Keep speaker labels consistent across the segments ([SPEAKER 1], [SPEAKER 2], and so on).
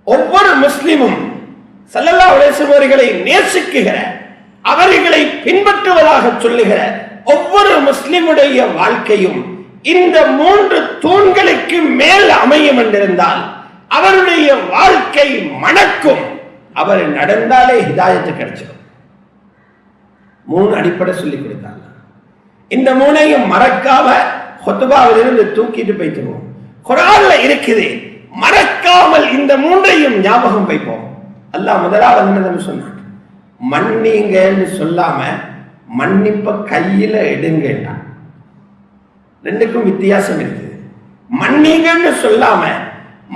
[SPEAKER 1] ஒவ்வொரு முஸ்லிமும் ஸல்லல்லாஹு அலைஹி வஸல்லம் அவர்களை நேசிக்குகிற, அவர்களை பின்பற்றுவதாக சொல்லுகிற ஒவ்வொரு முஸ்லிமுடைய வாழ்க்கையும் இந்த 3 தூண்களுக்கு மேல் அமையும் என்றிருந்தால் அவருடைய வாழ்க்கை மணக்கும். அவர் நடந்தாலே ஹிதாயத்து கிடைச்சிடும். 3 அடிப்படை சொல்லி கொடுத்தாங்க. இந்த 3ஐயும் மறக்காம ஹுத்பாவிலிருந்து தூக்கிட்டு போய்த்துருவோம். குர்ஆன்ல இருக்குது, மறக்காமல் இந்த 3ஐயும் ஞாபகம் வைப்போம். அல்லாஹ் முதலாவது சொன்னான், மன்னிங்கன்னு சொல்லாம மன்னிப்ப கையில எடுங்க. 2க்கும் வித்தியாசம் இருக்குது. மன்னிங்கன்னு சொல்லாம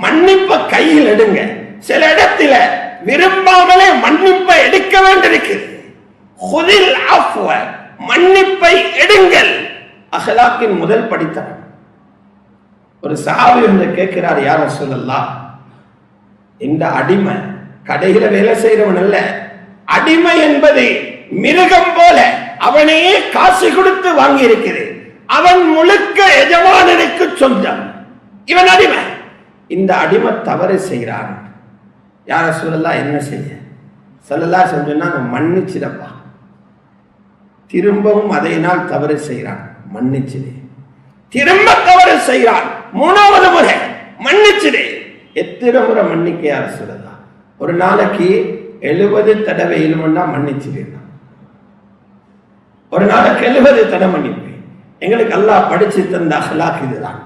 [SPEAKER 1] மன்னிப்ப கையில் எடுங்க. சில இடத்துல விரும்பாமலே மன்னிப்பை எடுக்க வேண்டியிருக்கிறது. ஹுதில் அஃப்வ, மன்னிப்பை எடுங்கள். அஹ்லாக்கின் முதல் படித்தரம். ஒரு சஹாபி வந்து கேட்கிறார், யா ரசூலல்லாஹ், இந்த அடிமை கடையில வேலை செய்யறவன் அல்ல, அடிமை என்பது மிருகம் போல அவனையே காசு கொடுத்து வாங்கி இருக்கிறது, அவன் முழுக்க எஜமானனுக்கு சொந்தம், இவன் அடிமை. இந்த அடிமை தவறு செய்கிறான், யா ரசூலல்லாஹ் என்ன செய்ய? ஸல்லல்லாஹு அலைஹி வஸல்லம் சொன்னாங்க, மன்னிச்சிடப்பா. திரும்பவும் அதே நாள் தவறு செய்கிறான், மன்னிச்சிடு. திரும்ப தவறு செய்கிறான், 3வது முறை மன்னிச்சிடு. எத்தனை முறை மன்னிக்க யா ரசூலல்லாஹ்? ஒரு நாளைக்கு 70 தடவை இழுமன்னா மன்னிச்சிடு. ஒரு நாளைக்கு 70 தடவை மன்னிப்பேன். எங்களுக்கு அல்லாஹ் படிச்சு தந்த அஹ்லாக் இதுதான்.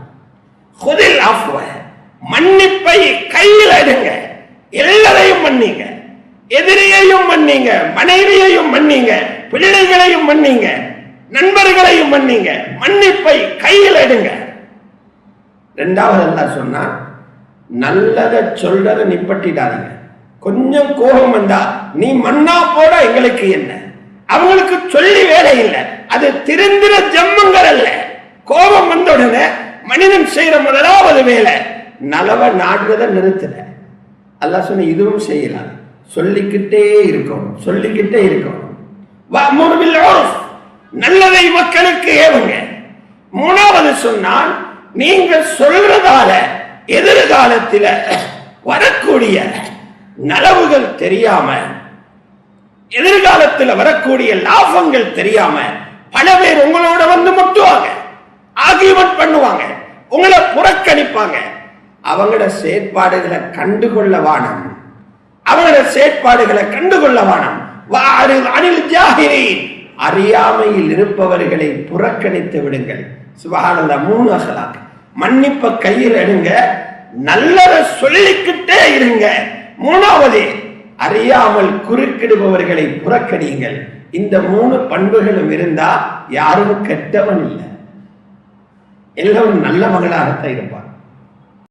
[SPEAKER 1] ஹுதில் அஃப்வ, மன்னிப்பை கையில் எடுங்க. எல்லாரையும் மன்னிங்க, எதிரியையும் மன்னிங்க, மனைவியையும் மன்னிங்க, பிள்ளைகளையும் மன்னிங்க, நண்பர்களையும் மன்னிங்க. மன்னிப்பை கையில் எடுங்க. 2வது அல்லாஹ் சொன்னா, நல்லதை சொல்றத நிப்பட்டிடாதீங்க. கொஞ்சம் கோபம் வந்தா நீ மண்ணா போட எங்களுக்கு என்ன? அவங்களுக்கு சொல்லி வேலை இல்லை. அது திருந்திர ஜம்முங்கள் அல்ல. கோபம் வந்த உடனே மனிதன் செய்யற முதலாவது வேலை நலவ நாடுறத நிறுத்தல. அல்லாஹ் சொன்ன இதுவும் செய்யலாம். சொல்லிக்கிட்டே இருக்கணும், சொல்லிக்கிட்டே இருக்கணும். நல்லதை மக்களுக்கு ஏவுங்க. 3வது சொன்னால், நீங்க சொல்றதால எதிர்காலத்தில் வரக்கூடிய நலவுகள் தெரியாம, எதிர்காலத்தில் வரக்கூடிய லாபங்கள் தெரியாம பல பேர் உங்களோட வந்து முட்டுவாங்க, ஆர்கியூமெண்ட் பண்ணுவாங்க, உங்களை புறக்கணிப்பாங்க. அவங்களோட செயற்பாடுகளை கண்டுகொள்ள வானம், அவங்களோட செயற்பாடுகளை கண்டுகொள்ள வானம். அனில் ஜாஹிலீன், அறியாமையில் இருப்பவர்களை புறக்கணித்து விடுங்கள். சுப்ஹானல்லாஹ். 3 அஹ்லாக். மன்னிப்ப கையில் எடுங்க, நல்லதை சொல்லிக்கிட்டே இருங்க. 3வது, அறியாமல் குறுக்கிடுபவர்களை புறக்கணியுங்கள். இந்த 3 பண்புகளும் இருந்தா யாரும் கெட்டவன் இல்லை, எல்லாரும் நல்ல மகளாகத்தான் இருப்பார்.